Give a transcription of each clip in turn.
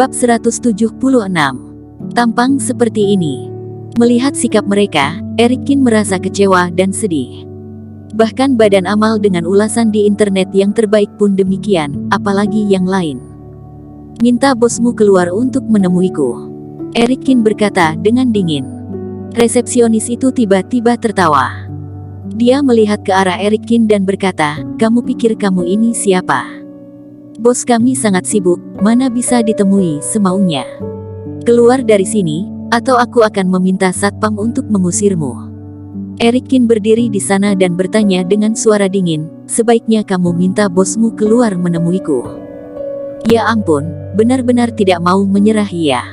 Bab 176. Tampang seperti ini. Melihat sikap mereka, Eric Kin merasa kecewa dan sedih. Bahkan badan amal dengan ulasan di internet yang terbaik pun demikian, apalagi yang lain. Minta bosmu keluar untuk menemuiku. Eric Kin berkata dengan dingin. Resepsionis itu tiba-tiba tertawa. Dia melihat ke arah Eric Kin dan berkata, kamu pikir kamu ini siapa? Bos kami sangat sibuk, mana bisa ditemui semaunya. Keluar dari sini, atau aku akan meminta satpam untuk mengusirmu. Eric Kin berdiri di sana dan bertanya dengan suara dingin, sebaiknya kamu minta bosmu keluar menemuiku. Ya ampun, benar-benar tidak mau menyerah ia.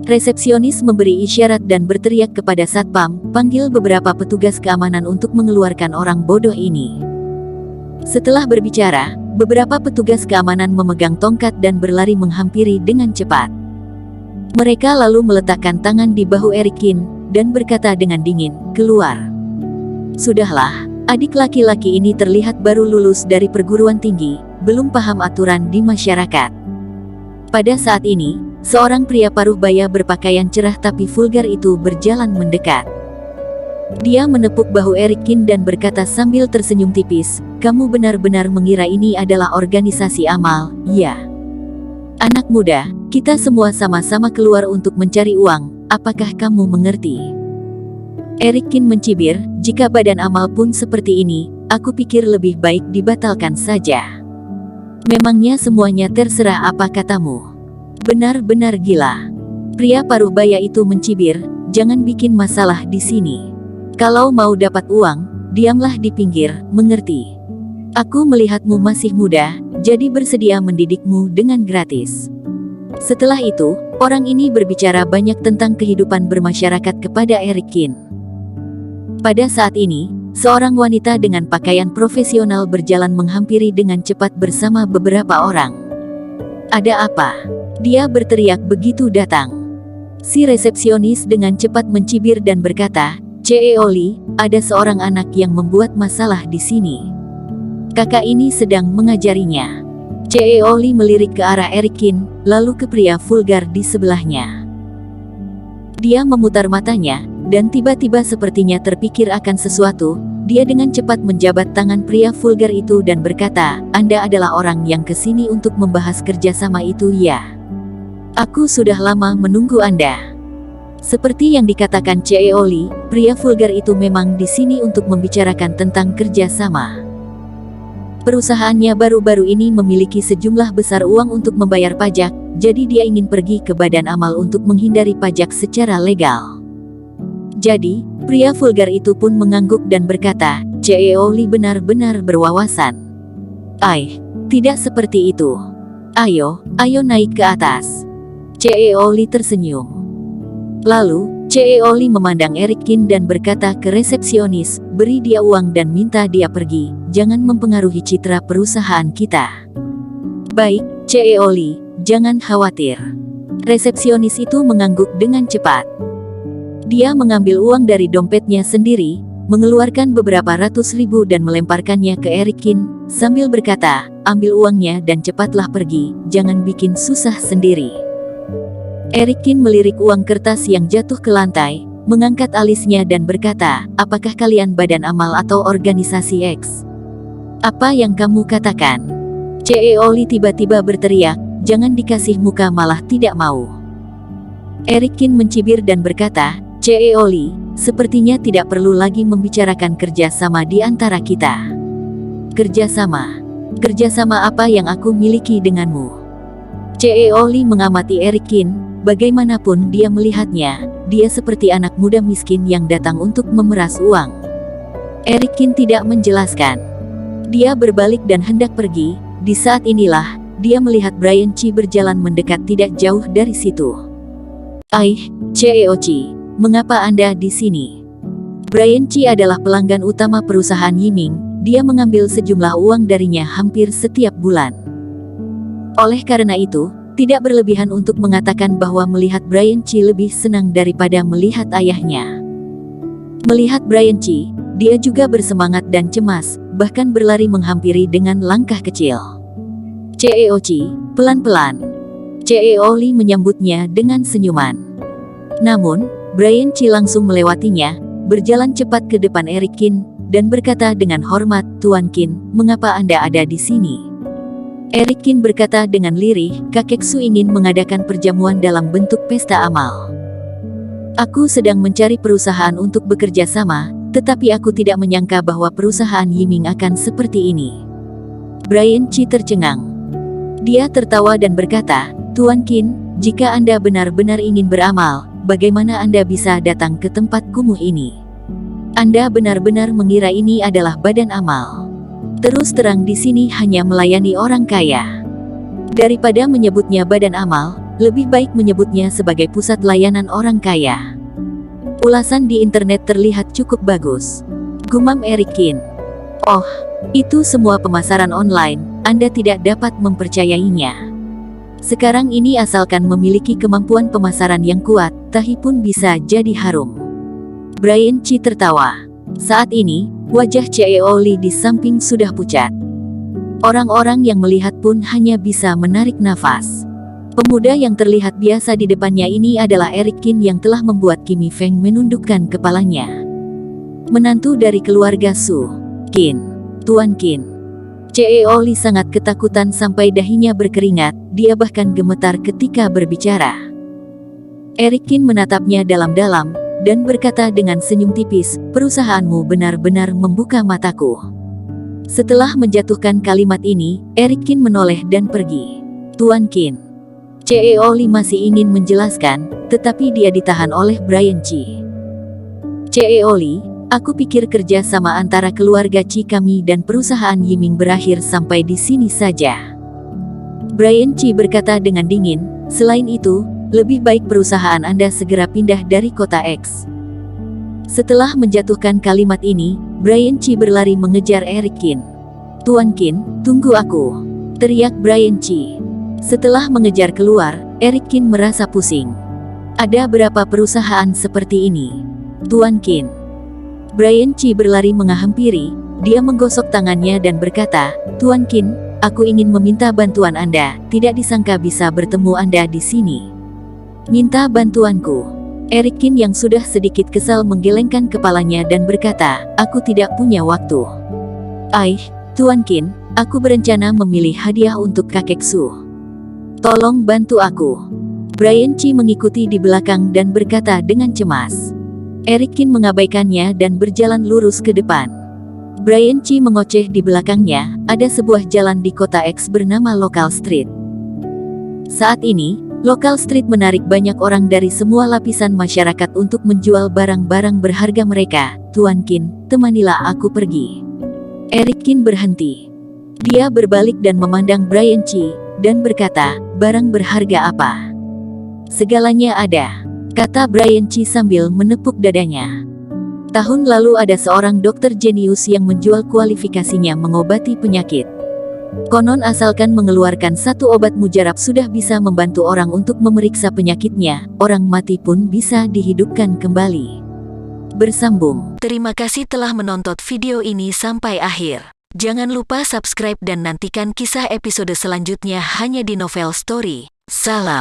Resepsionis memberi isyarat dan berteriak kepada satpam, panggil beberapa petugas keamanan untuk mengeluarkan orang bodoh ini. Setelah berbicara, beberapa petugas keamanan memegang tongkat dan berlari menghampiri dengan cepat. Mereka lalu meletakkan tangan di bahu Eric Kin dan berkata dengan dingin, keluar. Sudahlah, adik laki-laki ini terlihat baru lulus dari perguruan tinggi, belum paham aturan di masyarakat. Pada saat ini, seorang pria paruh baya berpakaian cerah tapi vulgar itu berjalan mendekat. Dia menepuk bahu Eric Kin dan berkata sambil tersenyum tipis, kamu benar-benar mengira ini adalah organisasi amal, ya? Anak muda, kita semua sama-sama keluar untuk mencari uang, apakah kamu mengerti? Eric Kin mencibir, jika badan amal pun seperti ini, aku pikir lebih baik dibatalkan saja. Memangnya semuanya terserah apa katamu? Benar-benar gila. Pria paruh baya itu mencibir, jangan bikin masalah di sini. Kalau mau dapat uang, diamlah di pinggir, mengerti? Aku melihatmu masih muda, jadi bersedia mendidikmu dengan gratis. Setelah itu, orang ini berbicara banyak tentang kehidupan bermasyarakat kepada Eric Kin. Pada saat ini, seorang wanita dengan pakaian profesional berjalan menghampiri dengan cepat bersama beberapa orang. Ada apa? Dia berteriak begitu datang. Si resepsionis dengan cepat mencibir dan berkata, Ce Oli, ada seorang anak yang membuat masalah di sini. Kakak ini sedang mengajarinya. Ce Oli melirik ke arah Eric Kin, lalu ke pria vulgar di sebelahnya. Dia memutar matanya, dan tiba-tiba sepertinya terpikir akan sesuatu. Dia dengan cepat menjabat tangan pria vulgar itu dan berkata, Anda adalah orang yang kesini untuk membahas kerjasama itu, ya? Aku sudah lama menunggu Anda. Seperti yang dikatakan Ce Oli, pria vulgar itu memang di sini untuk membicarakan tentang kerjasama. Perusahaannya baru-baru ini memiliki sejumlah besar uang untuk membayar pajak, jadi dia ingin pergi ke badan amal untuk menghindari pajak secara legal. Jadi, pria vulgar itu pun mengangguk dan berkata, Ce Oli benar-benar berwawasan. Tidak seperti itu. Ayo naik ke atas. Ce Oli tersenyum. Lalu, Ce Oli memandang Eric Kin dan berkata ke resepsionis, beri dia uang dan minta dia pergi, jangan mempengaruhi citra perusahaan kita. Baik, Ce Oli, jangan khawatir. Resepsionis itu mengangguk dengan cepat. Dia mengambil uang dari dompetnya sendiri, mengeluarkan beberapa ratus ribu dan melemparkannya ke Eric Kin, sambil berkata, ambil uangnya dan cepatlah pergi, jangan bikin susah sendiri. Eric Kin melirik uang kertas yang jatuh ke lantai, mengangkat alisnya dan berkata, apakah kalian badan amal atau organisasi X? Apa yang kamu katakan? Ce Oli tiba-tiba berteriak, jangan dikasih muka malah tidak mau. Eric Kin mencibir dan berkata, Ce Oli, sepertinya tidak perlu lagi membicarakan kerjasama di antara kita. Kerjasama? Kerjasama apa yang aku miliki denganmu? Ce Oli mengamati Eric Kin. Bagaimanapun dia melihatnya, dia seperti anak muda miskin yang datang untuk memeras uang. Eric Kin tidak menjelaskan. Dia berbalik dan hendak pergi. Di saat inilah, dia melihat Brian Chi berjalan mendekat tidak jauh dari situ. Ce Ochi, mengapa Anda di sini? Brian Chi adalah pelanggan utama perusahaan Yiming. Dia mengambil sejumlah uang darinya hampir setiap bulan. Oleh karena itu, tidak berlebihan untuk mengatakan bahwa melihat Brian Chi lebih senang daripada melihat ayahnya. Melihat Brian Chi, dia juga bersemangat dan cemas, bahkan berlari menghampiri dengan langkah kecil. Ce Ochi, pelan-pelan. CEO Lee menyambutnya dengan senyuman. Namun, Brian Chi langsung melewatinya, berjalan cepat ke depan Eric Kin, dan berkata dengan hormat, "Tuan Kin, mengapa Anda ada di sini?" Eric Kin berkata dengan lirih, "Kakek Su ingin mengadakan perjamuan dalam bentuk pesta amal. Aku sedang mencari perusahaan untuk bekerja sama, tetapi aku tidak menyangka bahwa perusahaan Yiming akan seperti ini." Brian Chi tercengang. Dia tertawa dan berkata, "Tuan Kin, jika Anda benar-benar ingin beramal, bagaimana Anda bisa datang ke tempat kumuh ini? Anda benar-benar mengira ini adalah badan amal. Terus terang di sini hanya melayani orang kaya. Daripada menyebutnya badan amal, lebih baik menyebutnya sebagai pusat layanan orang kaya." Ulasan di internet terlihat cukup bagus, gumam Eric Kin. "Oh, itu semua pemasaran online, Anda tidak dapat mempercayainya. Sekarang ini asalkan memiliki kemampuan pemasaran yang kuat, tahi pun bisa jadi harum." Brian Chi tertawa. Saat ini, wajah CEO Lee di samping sudah pucat. Orang-orang yang melihat pun hanya bisa menarik nafas. Pemuda yang terlihat biasa di depannya ini adalah Eric Kin yang telah membuat Kimi Feng menundukkan kepalanya. Menantu dari keluarga Su. "Kin, Tuan Kin." CEO Lee sangat ketakutan sampai dahinya berkeringat, dia bahkan gemetar ketika berbicara. Eric Kin menatapnya dalam-dalam, dan berkata dengan senyum tipis, "Perusahaanmu benar-benar membuka mataku." Setelah menjatuhkan kalimat ini, Eric Kin menoleh dan pergi. "Tuan Kin." CEO Lee masih ingin menjelaskan, tetapi dia ditahan oleh Brian Chi. "CEO Lee, aku pikir kerja sama antara keluarga Chi kami dan perusahaan Yiming berakhir sampai di sini saja." Brian Chi berkata dengan dingin, "Selain itu, lebih baik perusahaan Anda segera pindah dari kota X." Setelah menjatuhkan kalimat ini, Brian Chi berlari mengejar Eric Kin. "Tuan Kin, tunggu aku!" teriak Brian Chi. Setelah mengejar keluar, Eric Kin merasa pusing. "Ada berapa perusahaan seperti ini, Tuan Kin?" Brian Chi berlari menghampiri, dia menggosok tangannya dan berkata, "Tuan Kin, aku ingin meminta bantuan Anda, tidak disangka bisa bertemu Anda di sini." "Minta bantuanku?" Eric Kin yang sudah sedikit kesal menggelengkan kepalanya dan berkata, "Aku tidak punya waktu." Tuan Kin, aku berencana memilih hadiah untuk kakek Su. Tolong bantu aku." Brian Chi mengikuti di belakang dan berkata dengan cemas. Eric Kin mengabaikannya dan berjalan lurus ke depan. Brian Chi mengoceh di belakangnya, ada sebuah jalan di kota X bernama Local Street. Saat ini, Local Street menarik banyak orang dari semua lapisan masyarakat untuk menjual barang-barang berharga mereka. "Tuan Kin, temanilah aku pergi." Eric Kin berhenti. Dia berbalik dan memandang Brian Chi, dan berkata, "Barang berharga apa?" "Segalanya ada," kata Brian Chi sambil menepuk dadanya. "Tahun lalu ada seorang dokter jenius yang menjual kualifikasinya mengobati penyakit. Konon asalkan mengeluarkan satu obat mujarab sudah bisa membantu orang untuk memeriksa penyakitnya, orang mati pun bisa dihidupkan kembali." Bersambung. Terima kasih telah menonton video ini sampai akhir. Jangan lupa subscribe dan nantikan kisah episode selanjutnya hanya di Novel Story. Salam.